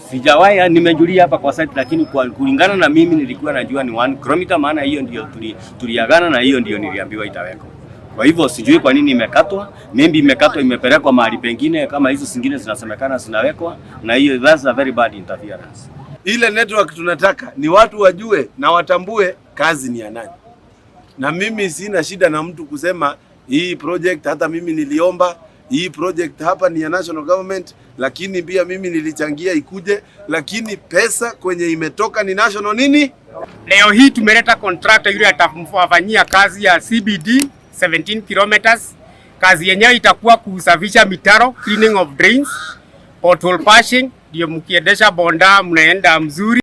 Sijawahi, nimejulia hapa kwa site, lakini kulingana na mimi nilikuwa najua ni 1 km, maana hiyo ndio tuliagana na hiyo ndio niliambiwa itawekwa. Kwa hivyo sijui kwa nini imekatwa, maybe imekatwa imepelekwa mahali pengine kama hizo zingine zinasemekana zinawekwa, na hiyo that's a very bad interference. Ile network tunataka ni watu wajue na watambue kazi ni ya nani. Na mimi sina shida na mtu kusema hii project, hata mimi niliomba hii project hapa ni ya national government, lakini pia mimi nilichangia ikuje, lakini pesa kwenye imetoka ni national nini? Leo hii tumeleta contractor yule atafanyia kazi ya CBD 17 kilometers. Kazi yenyewe itakuwa kusafisha mitaro, cleaning of drains, pothole patching, ndio mkiendesha bonda mnaenda mzuri.